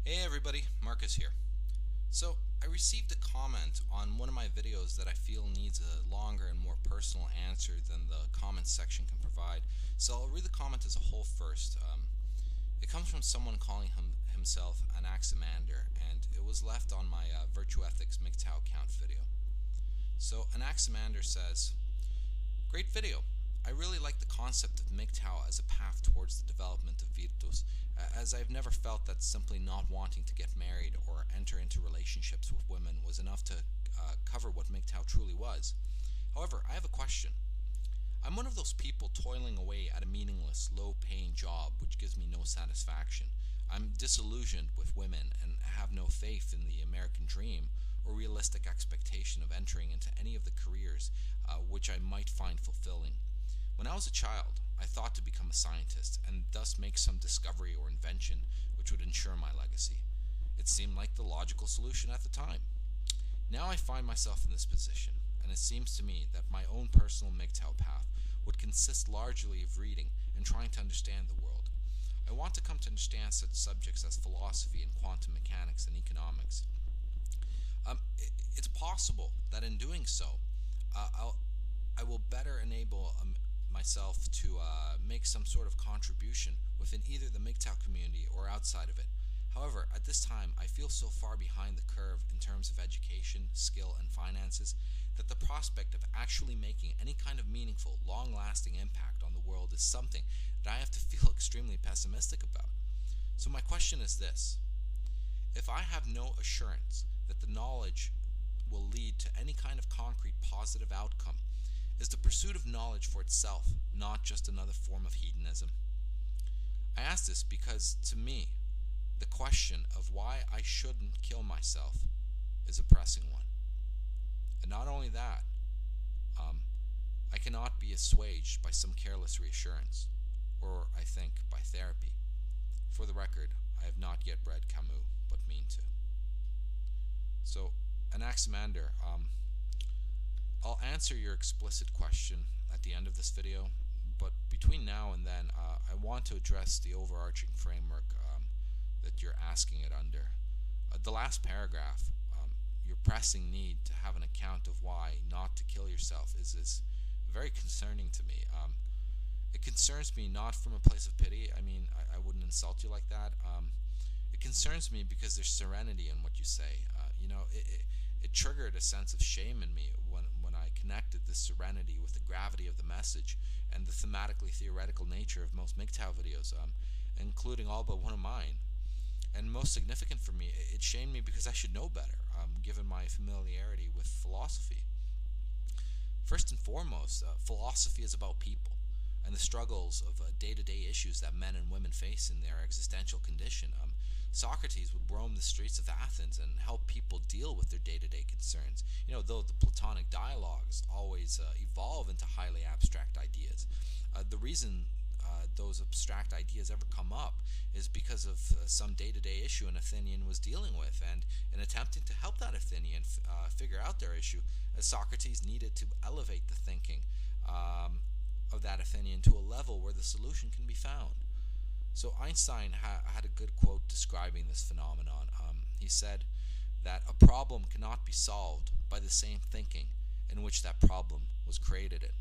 Hey everybody, Marcus here. So, I received a comment on one of my videos that I feel needs a longer and more personal answer than the comments section can provide. So, I'll read the comment as a whole first. It comes from someone calling himself an Anaximander, and it was left on my Virtue Ethics MGTOW account video. So, an Anaximander says, "Great video. I really like the concept of MGTOW as a path towards the development of virtus, as I've never felt that simply not wanting to get married or enter into relationships with women was enough to cover what MGTOW truly was. However, I have a question. I'm one of those people toiling away at a meaningless, low-paying job which gives me no satisfaction. I'm disillusioned with women and have no faith in the American dream or realistic expectation of entering into any of the careers which I might find fulfilling. When I was a child, I thought to become a scientist and thus make some discovery or invention which would ensure my legacy. It seemed like the logical solution at the time. Now I find myself in this position, and it seems to me that my own personal MGTOW path would consist largely of reading and trying to understand the world. I want to come to understand such subjects as philosophy and quantum mechanics and economics. It's possible that in doing so, I will better enable myself to make some sort of contribution within either the MGTOW community or outside of it. However, at this time, I feel so far behind the curve in terms of education, skill, and finances that the prospect of actually making any kind of meaningful, long-lasting impact on the world is something that I have to feel extremely pessimistic about. So my question is this: if I have no assurance that the knowledge will lead to any kind of concrete positive outcome, is the pursuit of knowledge for itself not just another form of hedonism? I ask this because, to me, the question of why I shouldn't kill myself is a pressing one. And not only that, I cannot be assuaged by some careless reassurance, or I think by therapy. For the record, I have not yet read Camus, but mean to. So, Anaximander, I'll answer your explicit question at the end of this video, but between now and then, I want to address the overarching framework that you're asking it under. The last paragraph, your pressing need to have an account of why not to kill yourself, is very concerning to me. It concerns me not from a place of pity. I mean, I wouldn't insult you like that. It concerns me because there's serenity in what you say. It triggered a sense of shame in me when I connected this serenity with the gravity of the message and the thematically theoretical nature of most MGTOW videos, including all but one of mine. And most significant for me, it shamed me because I should know better, given my familiarity with philosophy. First and foremost, philosophy is about people and the struggles of day-to-day issues that men and women face in their existential condition. Socrates would roam the streets of Athens and help people deal with their day-to-day concerns. Though the Platonic dialogues always evolve into highly abstract ideas. The reason those abstract ideas ever come up is because of some day-to-day issue an Athenian was dealing with, and in attempting to help that Athenian figure out their issue, Socrates needed to elevate the thinking of that Athenian to a level where the solution can be found. So Einstein had a good quote describing this phenomenon. He said that a problem cannot be solved by the same thinking in which that problem was created in.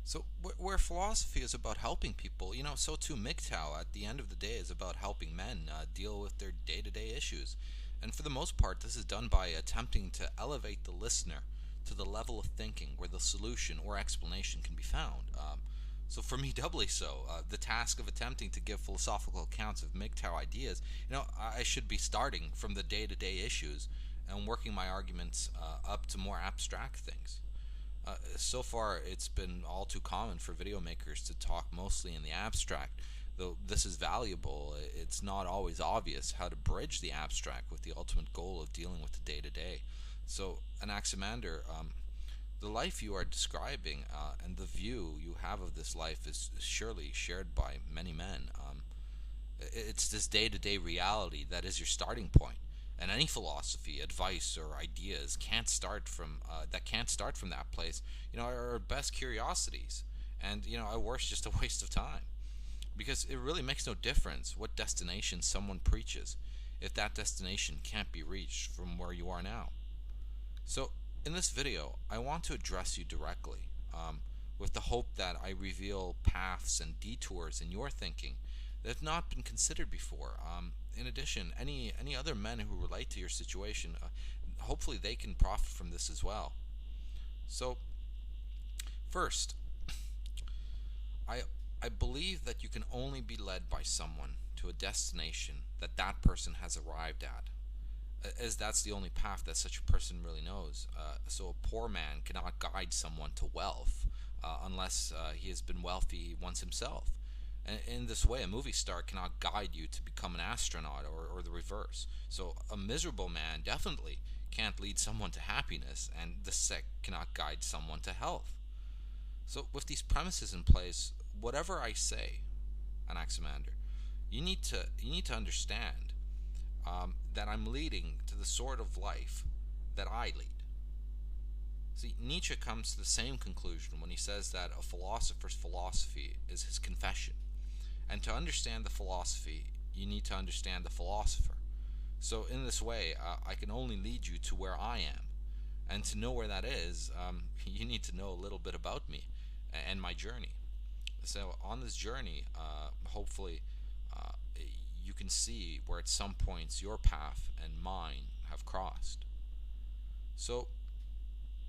So where philosophy is about helping people, so too MGTOW at the end of the day is about helping men deal with their day-to-day issues. And for the most part, this is done by attempting to elevate the listener to the level of thinking where the solution or explanation can be found. So for me, doubly so, the task of attempting to give philosophical accounts of MGTOW ideas, I should be starting from the day-to-day issues and working my arguments up to more abstract things. So far, it's been all too common for video makers to talk mostly in the abstract. Though this is valuable, it's not always obvious how to bridge the abstract with the ultimate goal of dealing with the day-to-day. So, Anaximander, the life you are describing and the view you have of this life is surely shared by many men. It's this day-to-day reality that is your starting point, and any philosophy, advice, or ideas can't start from that place. Are at best curiosities, and at worst just a waste of time, because it really makes no difference what destination someone preaches if that destination can't be reached from where you are now? So, in this video, I want to address you directly, with the hope that I reveal paths and detours in your thinking that have not been considered before. In addition, any other men who relate to your situation, hopefully they can profit from this as well. So, first, I I believe that you can only be led by someone to a destination that that person has arrived at, as that's the only path that such a person really knows. So a poor man cannot guide someone to wealth unless he has been wealthy once himself. And in this way, a movie star cannot guide you to become an astronaut, or the reverse. So a miserable man definitely can't lead someone to happiness, and the sick cannot guide someone to health. So with these premises in place, whatever I say, Anaximander, you need to understand that I'm leading to the sort of life that I lead. See, Nietzsche comes to the same conclusion when he says that a philosopher's philosophy is his confession. And to understand the philosophy, you need to understand the philosopher. So in this way, I can only lead you to where I am. And to know where that is, you need to know a little bit about me and my journey. So on this journey, hopefully, you can see where at some points your path and mine have crossed. So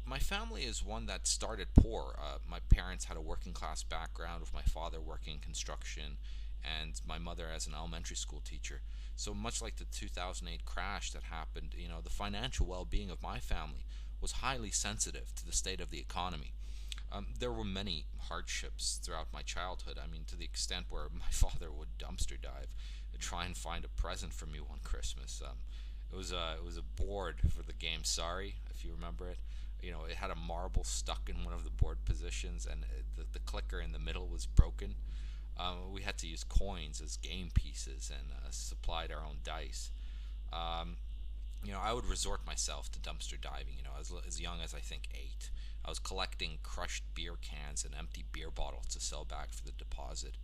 my family is one that started poor. My parents had a working class background, with my father working in construction and my mother as an elementary school teacher. So much like the 2008 crash that happened, the financial well-being of my family was highly sensitive to the state of the economy. There were many hardships throughout my childhood. I mean, to the extent where my father would dumpster dive to try and find a present for me one Christmas. It was a board for the game Sorry, if you remember it. It had a marble stuck in one of the board positions, and the clicker in the middle was broken. We had to use coins as game pieces and supplied our own dice. Um, I would resort myself to dumpster diving. As young as I think 8. I was collecting crushed beer cans and empty beer bottles to sell back for the deposit.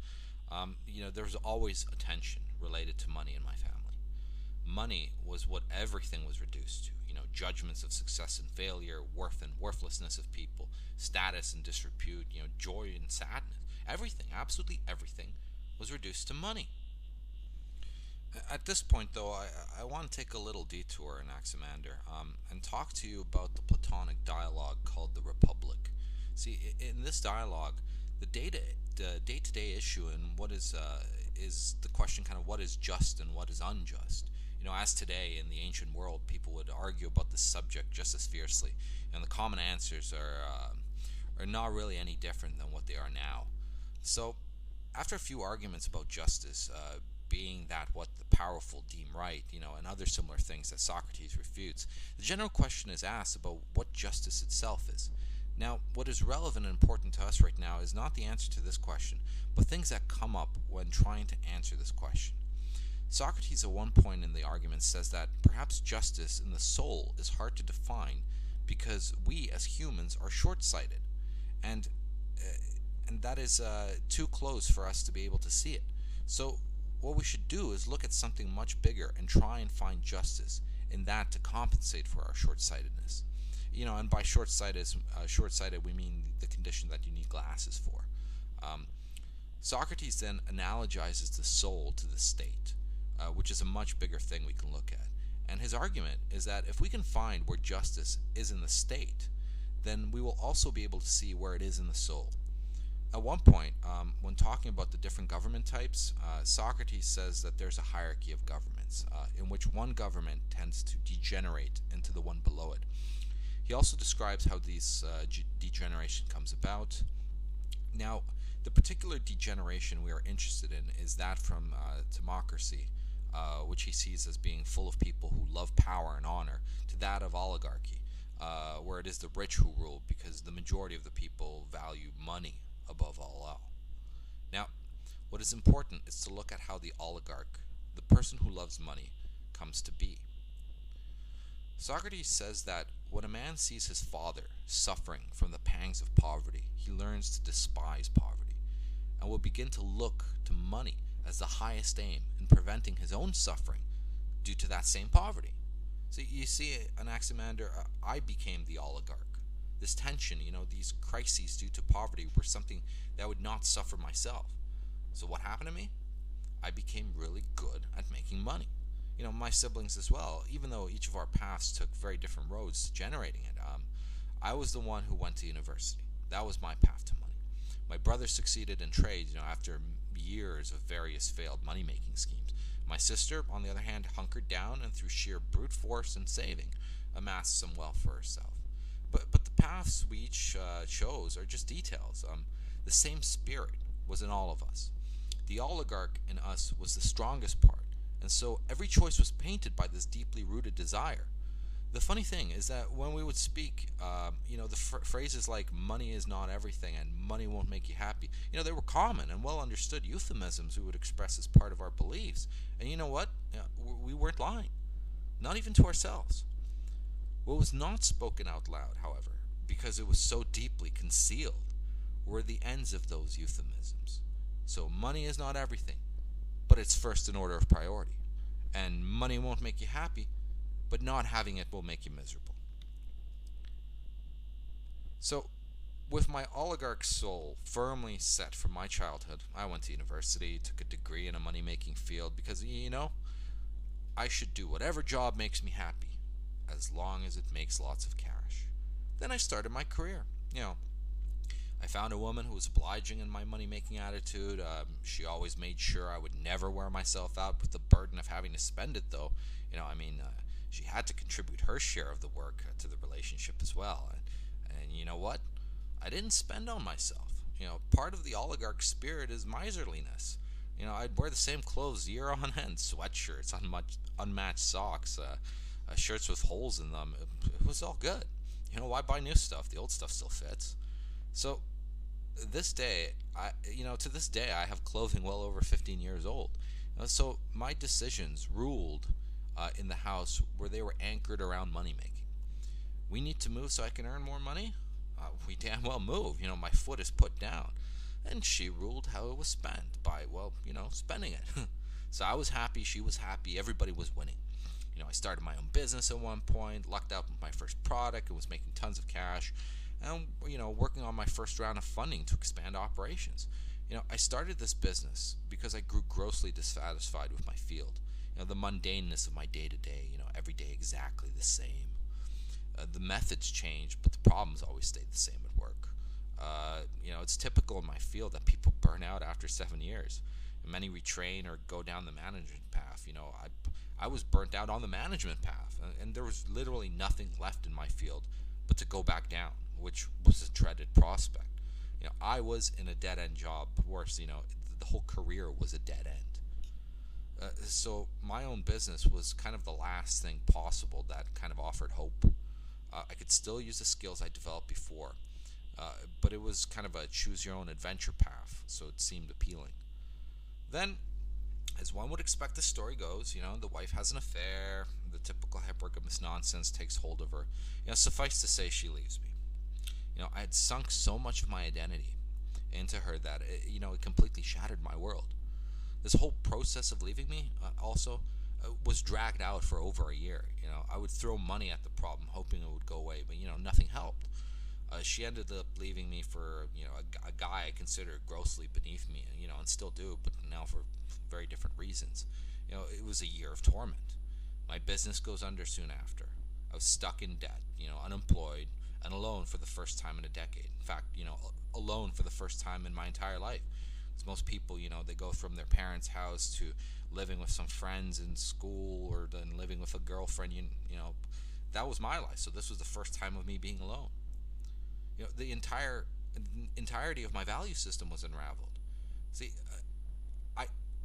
There was always a tension related to money in my family. Money was what everything was reduced to. Judgments of success and failure, worth and worthlessness of people, status and disrepute, joy and sadness. Everything, absolutely everything, was reduced to money. At this point, though, I want to take a little detour, Anaximander, and talk to you about the Platonic dialogue called the Republic. See, in this dialogue, the day-to-day issue and what is the question, kind of what is just and what is unjust. As today in the ancient world, people would argue about this subject just as fiercely, and the common answers are not really any different than what they are now. So, after a few arguments about justice, being that what the powerful deem right, and other similar things that Socrates refutes, the general question is asked about what justice itself is. Now, what is relevant and important to us right now is not the answer to this question, but things that come up when trying to answer this question. Socrates at one point in the argument says that perhaps justice in the soul is hard to define because we as humans are short-sighted, and that is too close for us to be able to see it. So what we should do is look at something much bigger and try and find justice in that to compensate for our short-sightedness. And by short-sighted we mean the condition that you need glasses for. Socrates then analogizes the soul to the state, which is a much bigger thing we can look at. And his argument is that if we can find where justice is in the state, then we will also be able to see where it is in the soul. At one point, when talking about the different government types, Socrates says that there's a hierarchy of governments, in which one government tends to degenerate into the one below it. He also describes how this degeneration comes about. Now, the particular degeneration we are interested in is that from democracy, which he sees as being full of people who love power and honor, to that of oligarchy, where it is the rich who rule because the majority of the people value money above all else. Now, what is important is to look at how the oligarch, the person who loves money, comes to be. Socrates says that when a man sees his father suffering from the pangs of poverty, he learns to despise poverty, and will begin to look to money as the highest aim in preventing his own suffering due to that same poverty. So you see, Anaximander, I became the oligarch. This tension, these crises due to poverty were something that I would not suffer myself. So what happened to me? I became really good at making money. My siblings as well, even though each of our paths took very different roads to generating it. I was the one who went to university. That was my path to money. My brother succeeded in trade, after years of various failed money-making schemes. My sister, on the other hand, hunkered down and through sheer brute force and saving, amassed some wealth for herself. But the paths we each chose are just details. The same spirit was in all of us. The oligarch in us was the strongest part, and so every choice was painted by this deeply rooted desire. The funny thing is that when we would speak, the phrases like "money is not everything" and "money won't make you happy," they were common and well understood euphemisms we would express as part of our beliefs. And you know what? We weren't lying, not even to ourselves. What was not spoken out loud, however, because it was so deeply concealed, were the ends of those euphemisms. So money is not everything, but it's first in order of priority. And money won't make you happy, but not having it will make you miserable. So, with my oligarch soul firmly set from my childhood, I went to university, took a degree in a money-making field because, I should do whatever job makes me happy, as long as it makes lots of cash. Then I started my career. I found a woman who was obliging in my money-making attitude. She always made sure I would never wear myself out with the burden of having to spend it, though. She had to contribute her share of the work to the relationship as well. And you know what? I didn't spend on myself. Part of the oligarch spirit is miserliness. I'd wear the same clothes year on end, sweatshirts, unmatched socks, shirts with holes in them. It was all good. Why buy new stuff? The old stuff still fits. So, to this day, I have clothing well over 15 years old. So my decisions ruled in the house where they were anchored around money making. We need to move so I can earn more money? We damn well move. My foot is put down. And she ruled how it was spent by, spending it. So I was happy, she was happy, everybody was winning. I started my own business at one point, lucked out with my first product, and was making tons of cash, and, working on my first round of funding to expand operations. I started this business because I grew grossly dissatisfied with my field. The mundaneness of my day-to-day, every day exactly the same. The methods changed, but the problems always stayed the same at work. It's typical in my field that people burn out after 7 years. Many retrain or go down the management path. I was burnt out on the management path, and there was literally nothing left in my field but to go back down, which was a dreaded prospect. I was in a dead-end job. Worse, the whole career was a dead end. So my own business was kind of the last thing possible that kind of offered hope. I could still use the skills I developed before, but it was kind of a choose-your-own-adventure path, so it seemed appealing. Then, as one would expect the story goes, the wife has an affair, the typical hypergamous nonsense takes hold of her. Suffice to say, she leaves me. I had sunk so much of my identity into her that it completely shattered my world. This whole process of leaving me also was dragged out for over a year. I would throw money at the problem, hoping it would go away, but nothing helped. She ended up leaving me for a guy I considered grossly beneath me, and still do, but now for very different reasons. It was a year of torment. My business goes under soon after. I was stuck in debt, unemployed, and alone for the first time in a decade. In fact, alone for the first time in my entire life. Because most people, they go from their parents' house to living with some friends in school, or then living with a girlfriend. That was my life. So this was the first time of me being alone. The entirety of my value system was unraveled. See,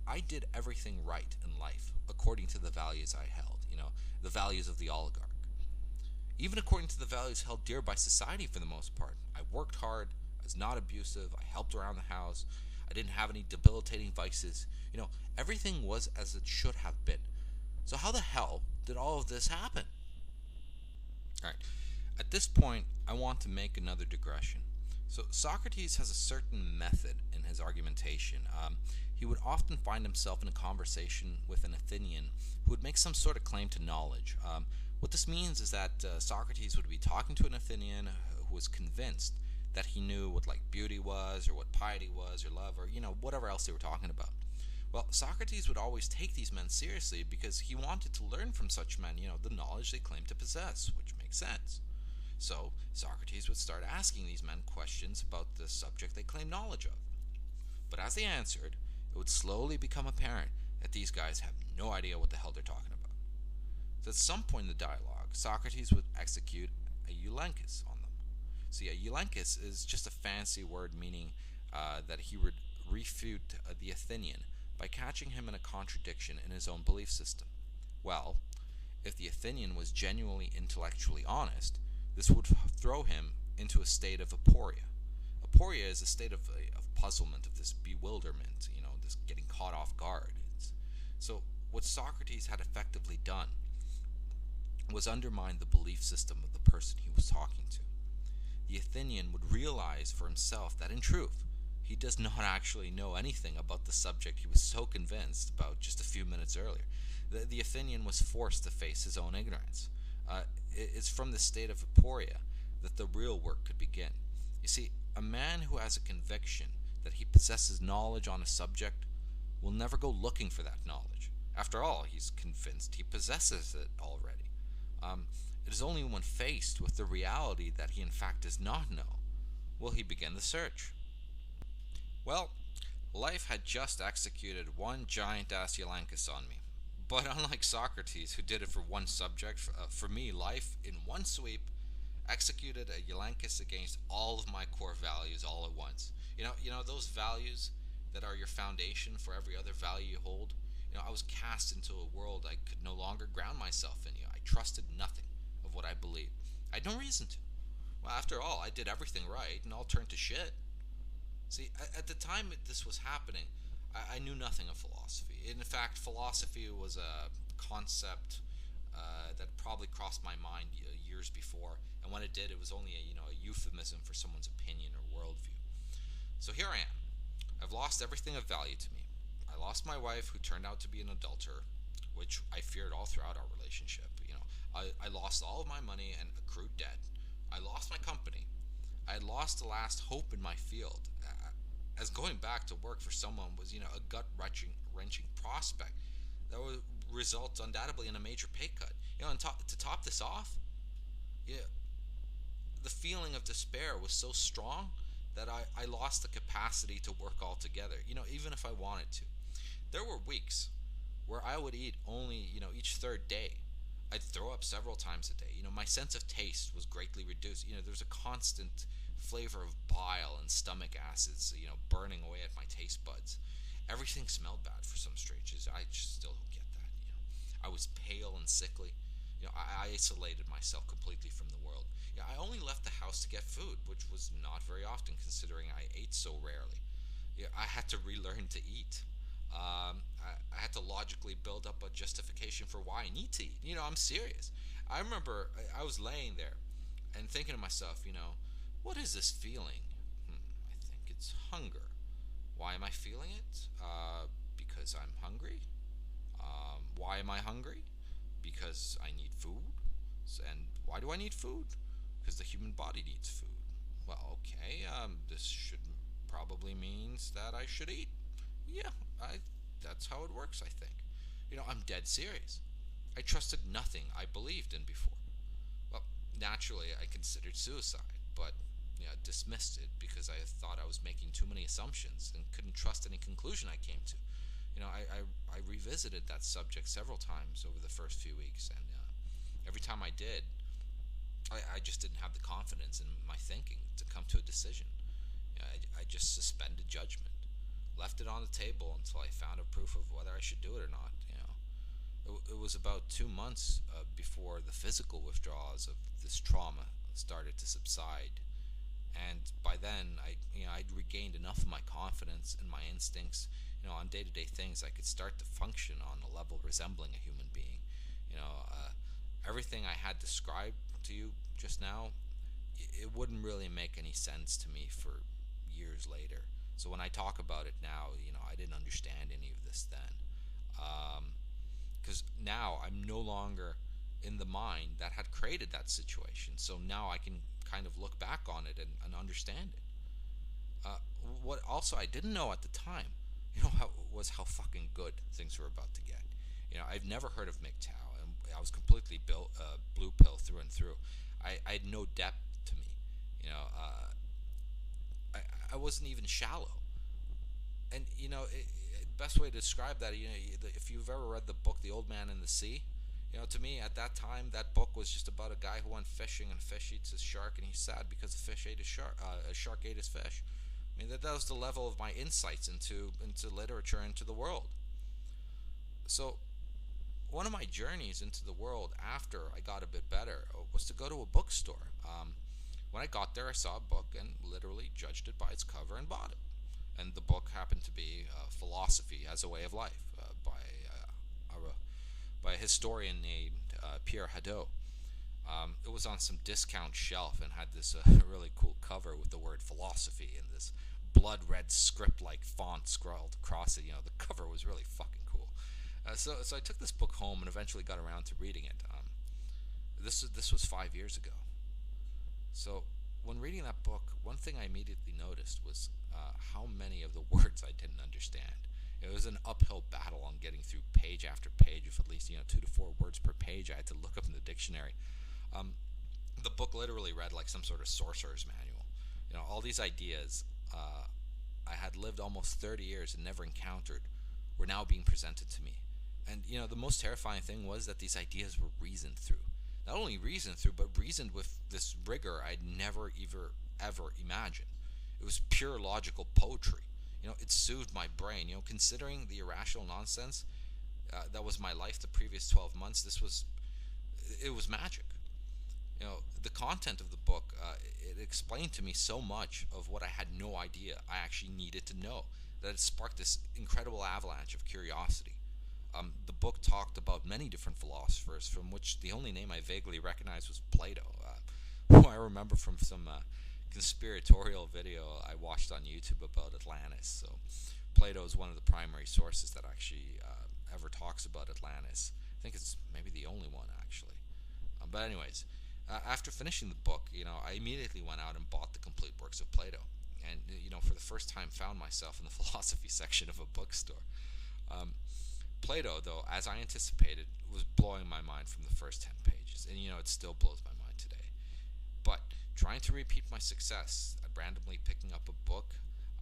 I did everything right in life according to the values I held. The values of the oligarch. Even according to the values held dear by society for the most part. I worked hard, I was not abusive, I helped around the house, I didn't have any debilitating vices. Everything was as it should have been. So how the hell did all of this happen? Alright, at this point, I want to make another digression. So Socrates has a certain method in his argumentation. He would often find himself in a conversation with an Athenian who would make make some sort of claim to knowledge. What this means is that Socrates would be talking to an Athenian who was convinced that he knew what like beauty was, or what piety was, or love, or whatever else they were talking about. Well, Socrates would always take these men seriously because he wanted to learn from such men, the knowledge they claimed to possess, which makes sense. So Socrates would start asking these men questions about the subject they claimed knowledge of. But as they answered, it would slowly become apparent that these guys have no idea what the hell they're talking about. So at some point in the dialogue, Socrates would execute a eulenchus on them. See, a eulenchus is just a fancy word meaning that he would refute the Athenian by catching him in a contradiction in his own belief system. Well, if the Athenian was genuinely intellectually honest, this would throw him into a state of aporia. Aporia is a state of puzzlement, of this bewilderment, this getting caught off guard. So what Socrates had effectively done was undermine the belief system of the person he was talking to. The Athenian would realize for himself that in truth, he does not actually know anything about the subject he was so convinced about just a few minutes earlier. The Athenian was forced to face his own ignorance. It's from this state of aporia that the real work could begin. You see, a man who has a conviction that he possesses knowledge on a subject will never go looking for that knowledge. After all, he's convinced he possesses it already. It is only when faced with the reality that he in fact does not know will he begin the search. Well, life had just executed one giant-ass eulenchus on me. But unlike Socrates, who did it for one subject, for me, life, in one sweep, executed a eulenchus against all of my core values all at once. Those values that are your foundation for every other value you hold. I was cast into a world I could no longer ground myself in. I trusted nothing of what I believed. I had no reason to. Well, after all, I did everything right, and all turned to shit. See, at the time this was happening, I knew nothing of philosophy. In fact, philosophy was a concept that probably crossed my mind years before, and when it did, it was only a euphemism for someone's opinion or worldview. So here I am. I've lost everything of value to me. I lost my wife, who turned out to be an adulterer, which I feared all throughout our relationship. I lost all of my money and accrued debt. I lost my company. I had lost the last hope in my field, as going back to work for someone was, a gut-wrenching prospect that would result undoubtedly in a major pay cut. And to top this off, the feeling of despair was so strong that I lost the capacity to work altogether, even if I wanted to. There were weeks where I would eat only, each third day. I'd throw up several times a day. My sense of taste was greatly reduced. There's a constant flavor of bile and stomach acids, burning away at my taste buds. Everything smelled bad for some strange reason. I just still don't get that. I was pale and sickly. I isolated myself completely from the world. I only left the house to get food, which was not very often considering I ate so rarely. I had to relearn to eat. I had to logically build up a justification for why I need to eat. I'm serious. I remember I was laying there and thinking to myself, what is this feeling? I think it's hunger. Why am I feeling it? Because I'm hungry. Why am I hungry? Because I need food. And why do I need food? Because the human body needs food. Well, okay, this should probably means that I should eat. Yeah, that's how it works, I think. I'm dead serious. I trusted nothing I believed in before. Well, naturally, I considered suicide, but dismissed it because I thought I was making too many assumptions and couldn't trust any conclusion I came to. I revisited that subject several times over the first few weeks, and every time I did, I just didn't have the confidence in my thinking to come to a decision. I just suspended judgment, left it on the table until I found a proof of whether I should do it or not. It was about 2 months before the physical withdrawals of this trauma started to subside, and by then I'd regained enough of my confidence and my instincts. On day-to-day things, I could start to function on a level resembling a human being. Everything I had described to you just now, it wouldn't really make any sense to me for years later. So when I talk about it now, I didn't understand any of this then. because now I'm no longer in the mind that had created that situation. So now I can kind of look back on it and understand it. Uh, what also I didn't know at the time, how fucking good things were about to get. I've never heard of MGTOW, and I was completely blue pill through and through. I had no depth to me. You know, I, I wasn't even shallow. And best way to describe that, if you've ever read the book The Old Man and the Sea, to me at that time that book was just about a guy who went fishing, and a fish eats a shark, and he's sad because the fish ate a shark ate his fish. I mean, that was the level of my insights into literature, into the world. So one of my journeys into the world after I got a bit better was to go to a bookstore. When I got there, I saw a book and literally judged it by its cover and bought it. And the book happened to be Philosophy as a Way of Life by a historian named Pierre Hadot. It was on some discount shelf and had this really cool cover with the word philosophy in this blood red script like font scrawled across it. The cover was really fucking cool. So I took this book home and eventually got around to reading it. This was 5 years ago. So when reading that book, one thing I immediately noticed was how many of the words I didn't understand. It was an uphill battle on getting through page after page with at least 2 to 4 words per page I had to look up in the dictionary. The book literally read like some sort of sorcerer's manual. All these ideas I had lived almost 30 years and never encountered were now being presented to me. And the most terrifying thing was that these ideas were reasoned through. Not only reasoned through, but reasoned with this rigor I'd never ever imagined. It was pure logical poetry. It soothed my brain. Considering the irrational nonsense that was my life the previous 12 months, it was magic. The content of the book, it explained to me so much of what I had no idea I actually needed to know, that it sparked this incredible avalanche of curiosity. The book talked about many different philosophers, from which the only name I vaguely recognized was Plato, who I remember from some conspiratorial video I watched on YouTube about Atlantis. So Plato is one of the primary sources that actually ever talks about Atlantis. I think it's maybe the only one, actually. But anyways, after finishing the book, I immediately went out and bought the complete works of Plato. And, for the first time found myself in the philosophy section of a bookstore. Plato, though, as I anticipated, was blowing my mind from the first 10 pages. And, it still blows my mind today. But trying to repeat my success at randomly picking up a book,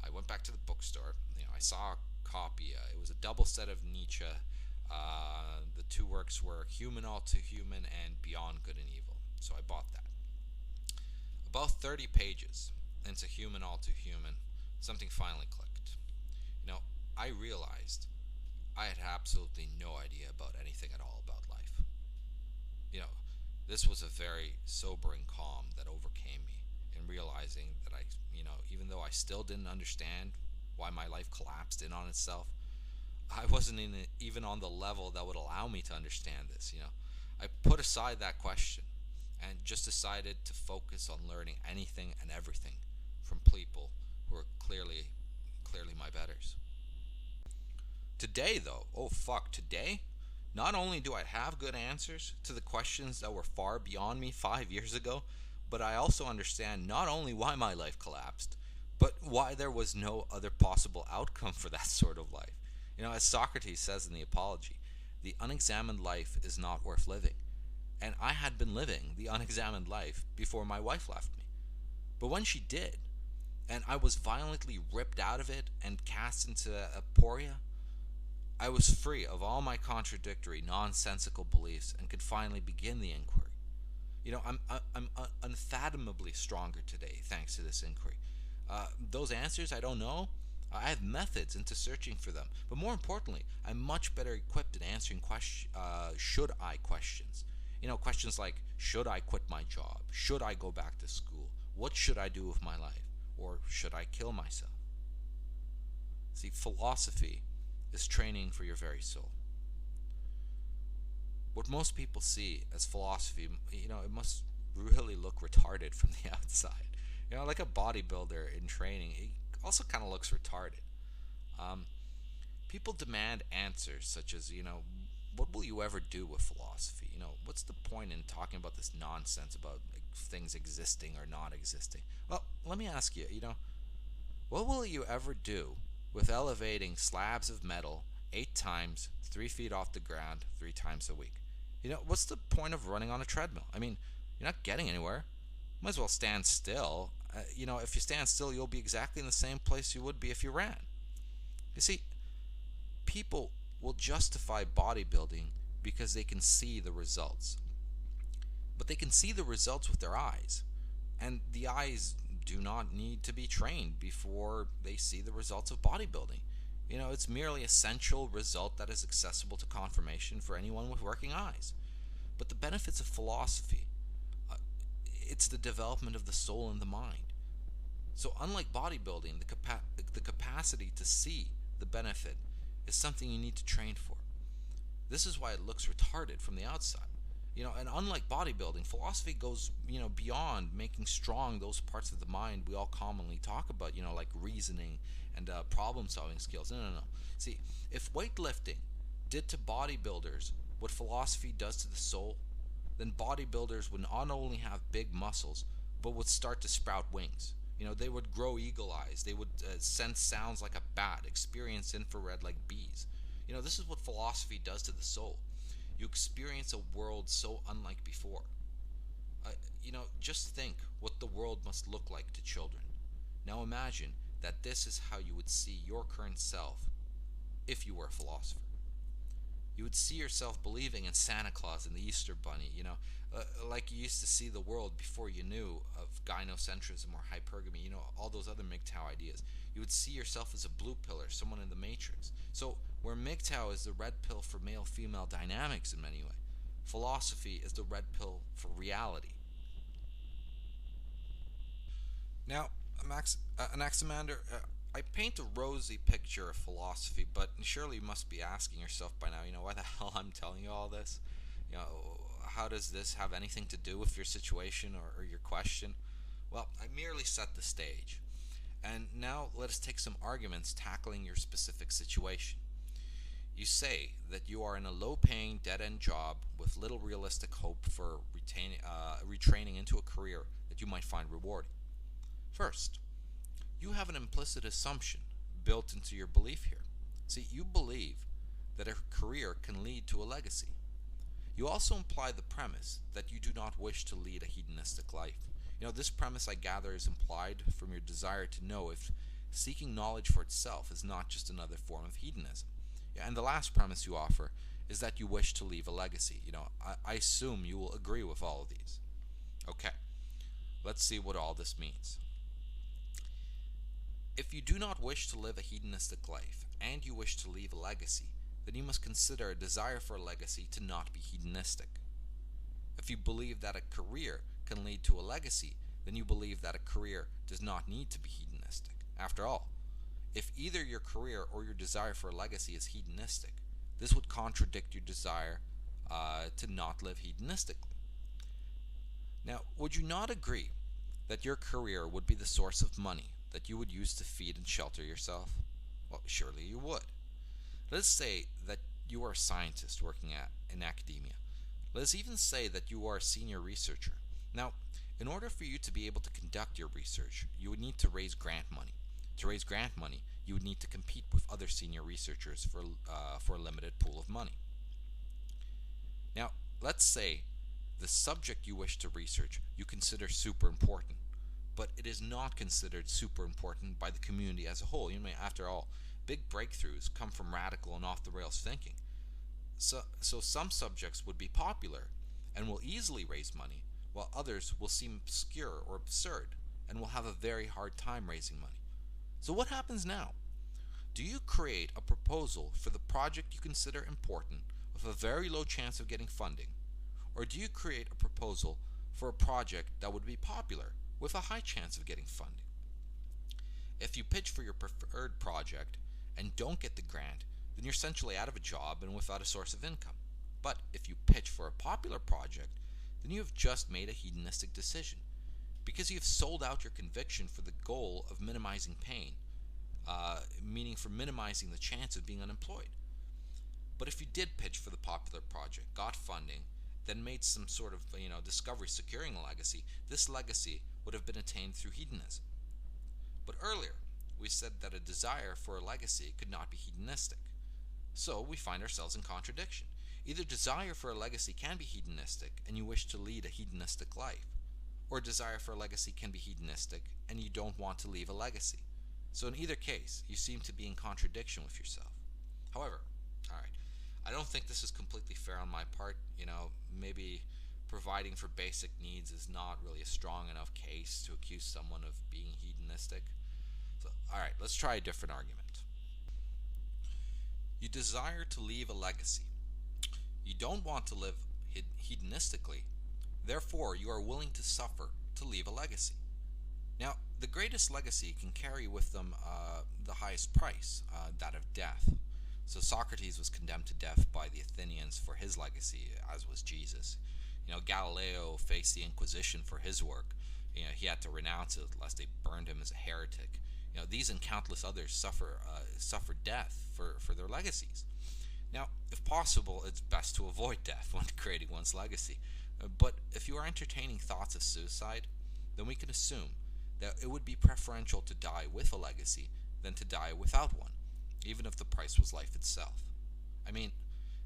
I went back to the bookstore. I saw a copy. It was a double set of Nietzsche. The two works were Human All Too Human and Beyond Good and Evil. So I bought that. About 30 pages into Human All Too Human, something finally clicked. I realized I had absolutely no idea about anything at all about life. This was a very sobering calm that overcame me in realizing that even though I still didn't understand why my life collapsed in on itself, I wasn't even on the level that would allow me to understand this. I put aside that question and just decided to focus on learning anything and everything from people who are clearly my betters. Today, though, today, not only do I have good answers to the questions that were far beyond me 5 years ago, but I also understand not only why my life collapsed, but why there was no other possible outcome for that sort of life. As Socrates says in the Apology, the unexamined life is not worth living. And I had been living the unexamined life before my wife left me. But when she did, and I was violently ripped out of it and cast into aporia, I was free of all my contradictory, nonsensical beliefs and could finally begin the inquiry. I'm unfathomably stronger today thanks to this inquiry. Those answers I don't know, I have methods into searching for them. But more importantly, I'm much better equipped at answering should I questions. Questions like, should I quit my job? Should I go back to school? What should I do with my life? Or should I kill myself? See, philosophy is training for your very soul. What most people see as philosophy, it must really look retarded from the outside. Like a bodybuilder in training, it also kind of looks retarded. People demand answers such as, what will you ever do with philosophy? What's the point in talking about this nonsense about things existing or not existing? Well, let me ask you, what will you ever do with elevating slabs of metal 8 times, 3 feet off the ground, 3 times a week? What's the point of running on a treadmill? I mean, you're not getting anywhere. Might as well stand still. If you stand still, you'll be exactly in the same place you would be if you ran. You see, people will justify bodybuilding because they can see the results. But they can see the results with their eyes. And the eyes do not need to be trained before they see the results of bodybuilding. It's merely a essential result that is accessible to confirmation for anyone with working eyes. But the benefits of philosophy, it's the development of the soul and the mind. So unlike bodybuilding, the capacity to see the benefit is something you need to train for. This is why it looks retarded from the outside. And unlike bodybuilding, philosophy goes, beyond making strong those parts of the mind we all commonly talk about, like reasoning and problem-solving skills. No. See, if weightlifting did to bodybuilders what philosophy does to the soul, then bodybuilders would not only have big muscles, but would start to sprout wings. They would grow eagle eyes. They would sense sounds like a bat, experience infrared like bees. This is what philosophy does to the soul. You experience a world so unlike before. Just think what the world must look like to children. Now imagine that this is how you would see your current self if you were a philosopher. You would see yourself believing in Santa Claus and the Easter Bunny, like you used to see the world before you knew of gynocentrism or hypergamy, all those other MGTOW ideas. You would see yourself as a blue pill or someone in the Matrix. So, where MGTOW is the red pill for male-female dynamics in many ways, philosophy is the red pill for reality. Now, Anaximander, I paint a rosy picture of philosophy, but surely you must be asking yourself by now, why the hell I'm telling you all this? How does this have anything to do with your situation or your question? Well, I merely set the stage. And now let us take some arguments tackling your specific situation. You say that you are in a low-paying, dead-end job with little realistic hope for retraining into a career that you might find rewarding. First, you have an implicit assumption built into your belief here. See, you believe that a career can lead to a legacy. You also imply the premise that you do not wish to lead a hedonistic life. This premise, I gather, is implied from your desire to know if seeking knowledge for itself is not just another form of hedonism. And the last premise you offer is that you wish to leave a legacy. I assume you will agree with all of these. Okay, let's see what all this means. If you do not wish to live a hedonistic life, and you wish to leave a legacy, then you must consider a desire for a legacy to not be hedonistic. If you believe that a career can lead to a legacy, then you believe that a career does not need to be hedonistic. After all, if either your career or your desire for a legacy is hedonistic, this would contradict your desire to not live hedonistically. Now, would you not agree that your career would be the source of money that you would use to feed and shelter yourself? Well, surely you would. Let's say that you are a scientist working in academia. Let's even say that you are a senior researcher. Now, in order for you to be able to conduct your research, you would need to raise grant money. To raise grant money, you would need to compete with other senior researchers for a limited pool of money. Now, let's say the subject you wish to research you consider super important, but it is not considered super important by the community as a whole. After all, big breakthroughs come from radical and off-the-rails thinking. So some subjects would be popular and will easily raise money, while others will seem obscure or absurd and will have a very hard time raising money. So what happens now? Do you create a proposal for the project you consider important with a very low chance of getting funding? Or do you create a proposal for a project that would be popular with a high chance of getting funding? If you pitch for your preferred project and don't get the grant, then you're essentially out of a job and without a source of income. But if you pitch for a popular project, then you have just made a hedonistic decision, because you have sold out your conviction for the goal of minimizing pain, meaning for minimizing the chance of being unemployed. But if you did pitch for the popular project, got funding, then made some sort of discovery securing a legacy, this legacy would have been attained through hedonism. But earlier, we said that a desire for a legacy could not be hedonistic. So we find ourselves in contradiction. Either desire for a legacy can be hedonistic and you wish to lead a hedonistic life, or desire for a legacy can be hedonistic and you don't want to leave a legacy. So in either case, you seem to be in contradiction with yourself. However, alright, I don't think this is completely fair on my part. Maybe providing for basic needs is not really a strong enough case to accuse someone of being hedonistic. So, alright, let's try a different argument. You desire to leave a legacy. You don't want to live hedonistically, therefore you are willing to suffer to leave a legacy. Now, the greatest legacy can carry with them the highest price, that of death. So Socrates was condemned to death by the Athenians for his legacy, as was Jesus. Galileo faced the Inquisition for his work. He had to renounce it lest they burned him as a heretic. These and countless others suffered death for their legacies. Now, if possible, it's best to avoid death when creating one's legacy. But if you are entertaining thoughts of suicide, then we can assume that it would be preferential to die with a legacy than to die without one, even if the price was life itself. I mean,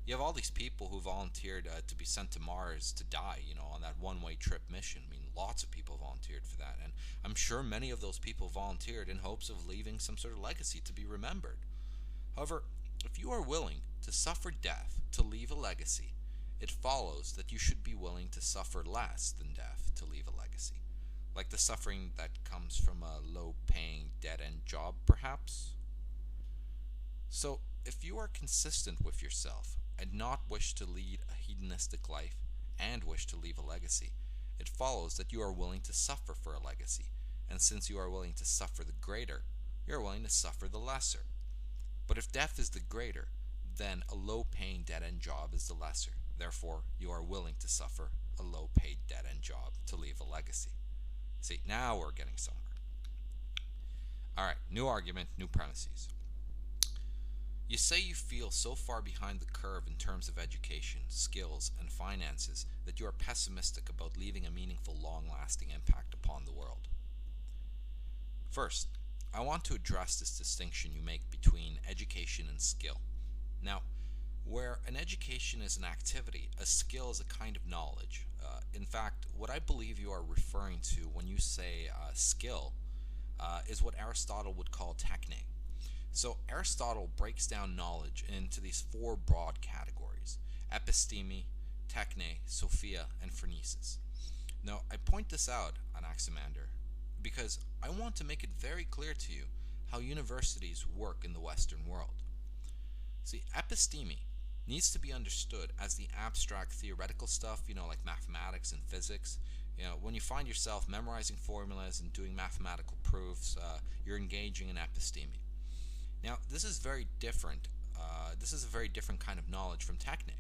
you have all these people who volunteered to be sent to Mars to die, on that one-way trip mission. I mean, lots of people volunteered for that, and I'm sure many of those people volunteered in hopes of leaving some sort of legacy to be remembered. However, if you are willing to suffer death to leave a legacy, it follows that you should be willing to suffer less than death to leave a legacy. Like the suffering that comes from a low-paying, dead-end job, perhaps? So, if you are consistent with yourself and not wish to lead a hedonistic life and wish to leave a legacy, it follows that you are willing to suffer for a legacy, and since you are willing to suffer the greater, you are willing to suffer the lesser. But if death is the greater, then a low-paying dead-end job is the lesser. Therefore, you are willing to suffer a low-paid dead-end job to leave a legacy. See, now we're getting somewhere. Alright, new argument, new premises. You say you feel so far behind the curve in terms of education, skills, and finances that you are pessimistic about leaving a meaningful, long-lasting impact upon the world. First, I want to address this distinction you make between education and skill. Now, where an education is an activity, a skill is a kind of knowledge. In fact, what I believe you are referring to when you say skill is what Aristotle would call techne. So Aristotle breaks down knowledge into these four broad categories: episteme, techne, sophia, and phronesis. Now, I point this out, Anaximander, because I want to make it very clear to you how universities work in the Western world. See, episteme needs to be understood as the abstract theoretical stuff, like mathematics and physics. When you find yourself memorizing formulas and doing mathematical proofs, you're engaging in episteme. Now, this is very different. This is a very different kind of knowledge from techne.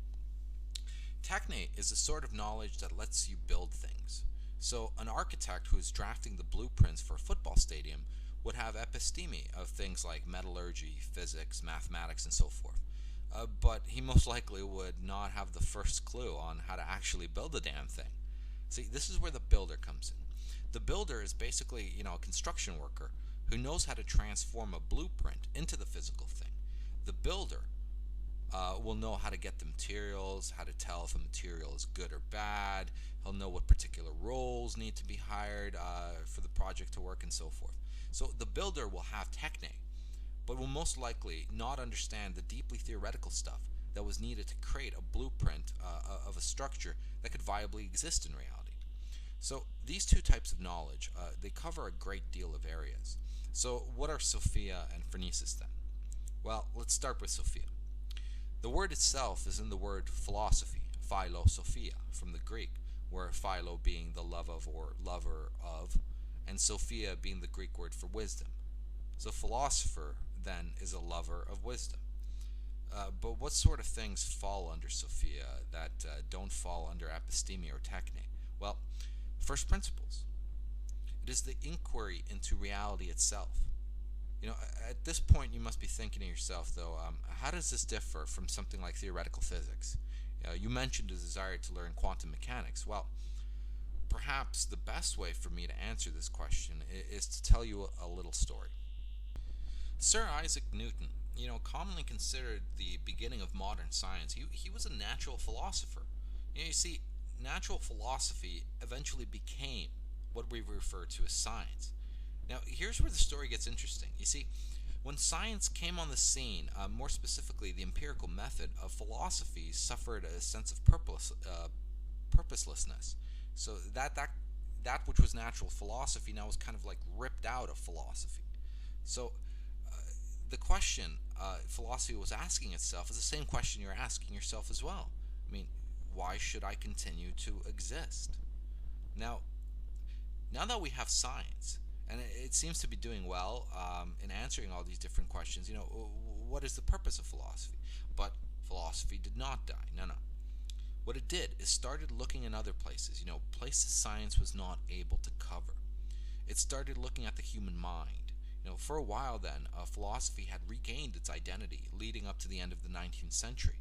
Techne is the sort of knowledge that lets you build things. So an architect who is drafting the blueprints for a football stadium would have episteme of things like metallurgy, physics, mathematics, and so forth. But he most likely would not have the first clue on how to actually build a damn thing. See, this is where the builder comes in. The builder is basically, a construction worker who knows how to transform a blueprint into the physical thing. The builder will know how to get the materials, how to tell if a material is good or bad. He'll know what particular roles need to be hired for the project to work and so forth. So the builder will have techne, but will most likely not understand the deeply theoretical stuff that was needed to create a blueprint of a structure that could viably exist in reality. So these two types of knowledge, they cover a great deal of areas. So what are Sophia and Phronesis then? Well, let's start with Sophia. The word itself is in the word philosophy, philosophia, from the Greek, where philo being the love of or lover of, and Sophia being the Greek word for wisdom. So philosopher, then, is a lover of wisdom. But what sort of things fall under Sophia that don't fall under episteme or techne? Well, first principles. It is the inquiry into reality itself. At this point, you must be thinking to yourself, though, how does this differ from something like theoretical physics? You mentioned a desire to learn quantum mechanics. Well, perhaps the best way for me to answer this question is to tell you a little story. Sir Isaac Newton, commonly considered the beginning of modern science, he was a natural philosopher. You see, natural philosophy eventually became what we refer to as science. Now, here's where the story gets interesting. You see, when science came on the scene, more specifically the empirical method of philosophy, suffered a sense of purposelessness. So that which was natural philosophy now was kind of like ripped out of philosophy. So the question philosophy was asking itself is the same question you're asking yourself as well. I mean, why should I continue to exist? Now, now that we have science, and it seems to be doing well in answering all these different questions, what is the purpose of philosophy? But philosophy did not die. No, no. What it did is started looking in other places, places science was not able to cover. It started looking at the human mind. For a while then, philosophy had regained its identity leading up to the end of the 19th century.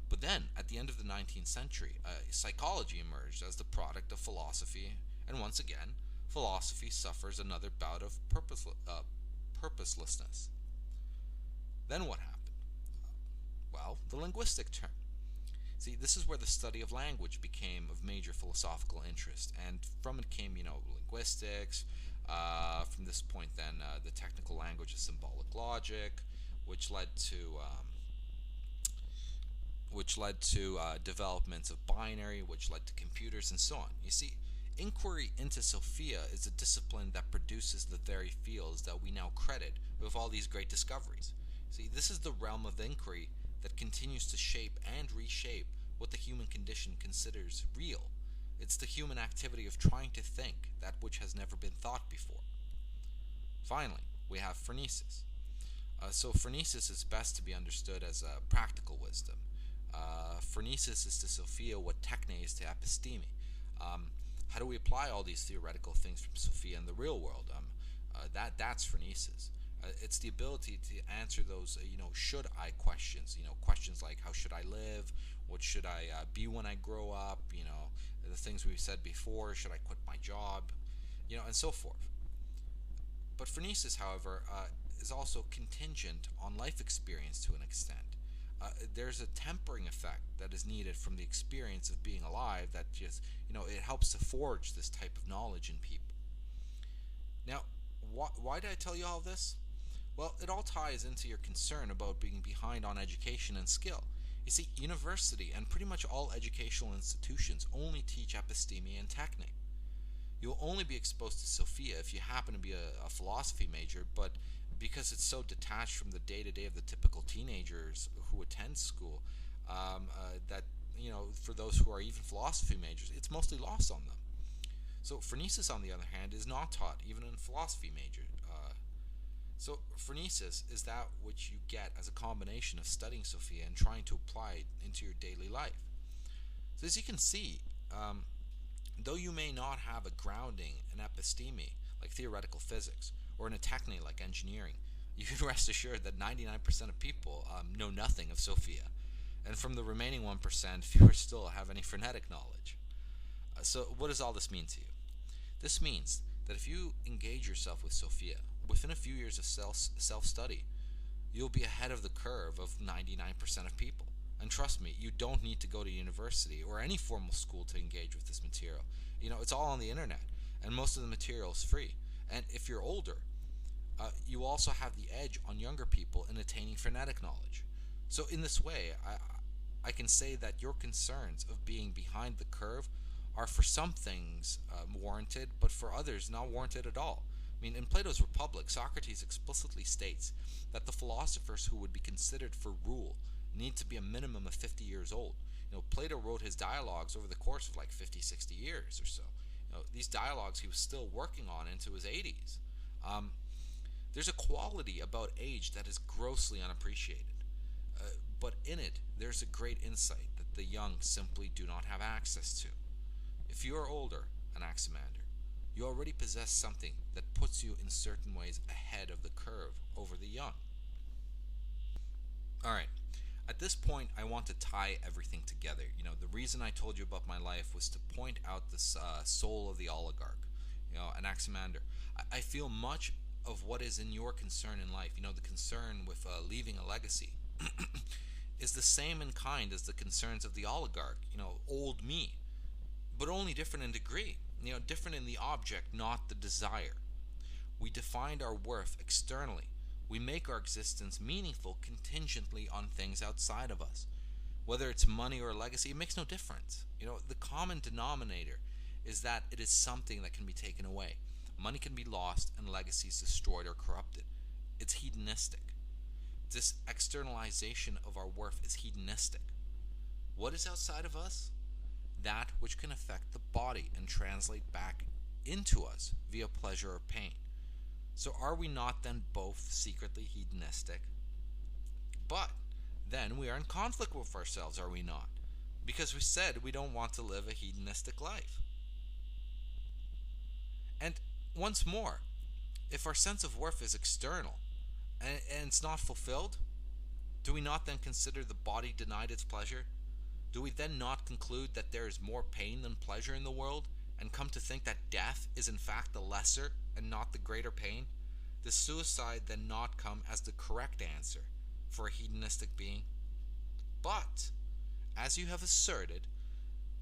But then, at the end of the 19th century, psychology emerged as the product of philosophy, and once again, philosophy suffers another bout of purposelessness. Then what happened? Well, the linguistic turn. See, this is where the study of language became of major philosophical interest, and from it came, linguistics. From this point, then, the technical language of symbolic logic, which led to developments of binary, which led to computers, and so on. You see, inquiry into Sophia is a discipline that produces the very fields that we now credit with all these great discoveries. See, this is the realm of the inquiry that continues to shape and reshape what the human condition considers real. It's the human activity of trying to think that which has never been thought before. Finally, we have phronesis. So phronesis is best to be understood as a practical wisdom. Phronesis is to Sophia what techne is to episteme. How do we apply all these theoretical things from Sophia in the real world? That's phronesis. It's the ability to answer those, should I questions. Questions like how should I live? What should I be when I grow up? The things we've said before. Should I quit my job? And so forth. But phronesis, however, is also contingent on life experience to an extent. There's a tempering effect that is needed from the experience of being alive that just, it helps to forge this type of knowledge in people. Now, why did I tell you all this? Well, it all ties into your concern about being behind on education and skill. You see, university and pretty much all educational institutions only teach episteme and techne. You'll only be exposed to Sophia if you happen to be a philosophy major, but because it's so detached from the day-to-day of the typical teenagers who attend school, that, for those who are even philosophy majors, it's mostly lost on them. So phronesis, on the other hand, is not taught even in philosophy major. So phronesis is that which you get as a combination of studying Sophia and trying to apply it into your daily life. So as you can see, though you may not have a grounding in episteme, like theoretical physics, or in a techne like engineering, you can rest assured that 99% of people know nothing of Sophia. And from the remaining 1%, fewer still have any frenetic knowledge. So what does all this mean to you? This means that if you engage yourself with Sophia, within a few years of self-study, you'll be ahead of the curve of 99% of people. And trust me, you don't need to go to university or any formal school to engage with this material. It's all on the internet, and most of the material is free. And if you're older, you also have the edge on younger people in attaining frenetic knowledge. So in this way, I can say that your concerns of being behind the curve are for some things warranted, but for others not warranted at all. In Plato's Republic, Socrates explicitly states that the philosophers who would be considered for rule need to be a minimum of 50 years old. Plato wrote his dialogues over the course of like 50, 60 years or so. These dialogues he was still working on into his 80s. There's a quality about age that is grossly unappreciated. But in it, there's a great insight that the young simply do not have access to. If you are older, Anaximander, You already possess something that puts you in certain ways ahead of the curve over the young. Alright, at this point, I want to tie everything together. The reason I told you about my life was to point out the soul of the oligarch, Anaximander. I feel much of what is in your concern in life, the concern with leaving a legacy, is the same in kind as the concerns of the oligarch, old me, but only different in degree, different in the object, not the desire. We defined our worth externally. We make our existence meaningful contingently on things outside of us. Whether it's money or a legacy, it makes no difference. The common denominator is that it is something that can be taken away. Money can be lost and legacies destroyed or corrupted. It's hedonistic. This externalization of our worth is hedonistic. What is outside of us? That which can affect the body and translate back into us via pleasure or pain. So are we not then both secretly hedonistic? But then we are in conflict with ourselves, are we not? Because we said we don't want to live a hedonistic life. And once more, if our sense of worth is external and it's not fulfilled, do we not then consider the body denied its pleasure? Do we then not conclude that there is more pain than pleasure in the world, and come to think that death is in fact the lesser and not the greater pain? Does suicide then not come as the correct answer for a hedonistic being? But, as you have asserted,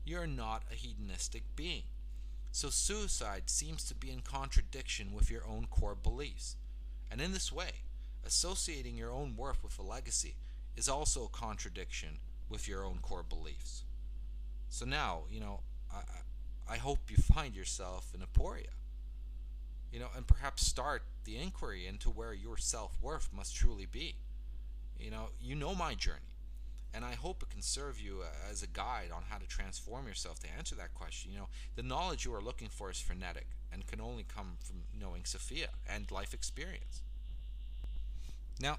you are not a hedonistic being. So suicide seems to be in contradiction with your own core beliefs. And in this way, associating your own worth with a legacy is also a contradiction with your own core beliefs. So now, I hope you find yourself in aporia, and perhaps start the inquiry into where your self-worth must truly be. You know my journey, and I hope it can serve you as a guide on how to transform yourself to answer that question. The knowledge you are looking for is frenetic and can only come from knowing Sophia and life experience. Now,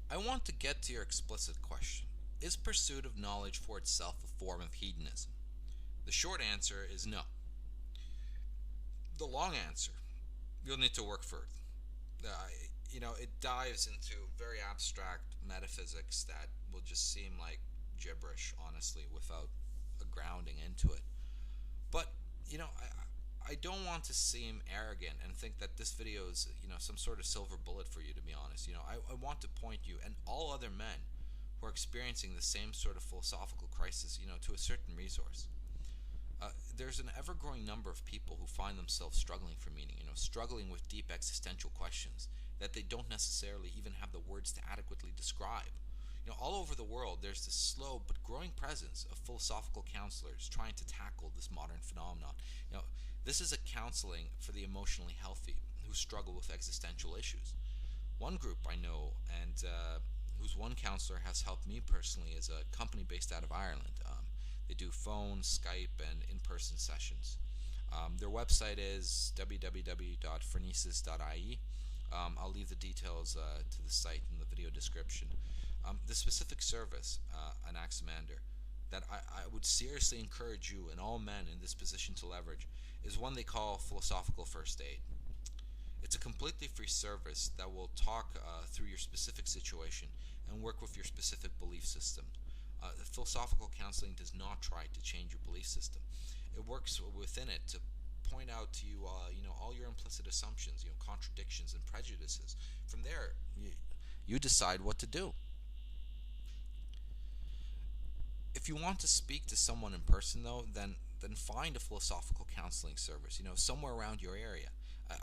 I want to get to your explicit question. Is pursuit of knowledge for itself a form of hedonism? The short answer is no. The long answer, you'll need to work further. It dives into very abstract metaphysics that will just seem like gibberish, honestly, without a grounding into it. But, I don't want to seem arrogant and think that this video is, some sort of silver bullet for you, to be honest. I want to point you and all other men who are experiencing the same sort of philosophical crisis, to a certain resource. There's an ever-growing number of people who find themselves struggling for meaning, struggling with deep existential questions that they don't necessarily even have the words to adequately describe. All over the world, there's this slow but growing presence of philosophical counselors trying to tackle this modern phenomenon. This is a counseling for the emotionally healthy who struggle with existential issues. One group I know, and whose one counselor has helped me personally, is a company based out of Ireland. They do phone, Skype, and in-person sessions. Their website is www.phronesis.ie. I'll leave the details to the site in the video description. The specific service, Anaximander, that I would seriously encourage you and all men in this position to leverage is one they call philosophical first aid. It's a completely free service that will talk through your specific situation and work with your specific belief system. The philosophical counseling does not try to change your belief system. It works within it to point out to you, all your implicit assumptions, contradictions and prejudices. From there, you decide what to do. If you want to speak to someone in person, though, then find a philosophical counseling service, somewhere around your area.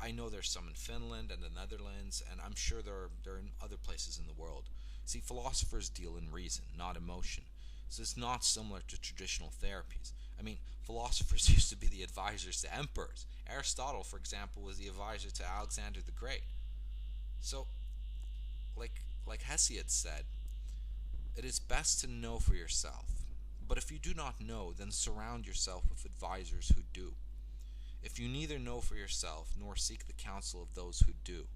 I know there's some in Finland and the Netherlands, and I'm sure there are in other places in the world. See, philosophers deal in reason, not emotion. So it's not similar to traditional therapies. Philosophers used to be the advisors to emperors. Aristotle, for example, was the advisor to Alexander the Great. So, like Hesiod said, it is best to know for yourself. But if you do not know, then surround yourself with advisors who do. If you neither know for yourself nor seek the counsel of those who do,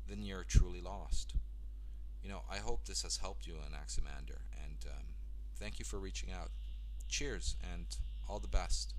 then you're truly lost. I hope this has helped you, Anaximander, and thank you for reaching out. Cheers, and all the best.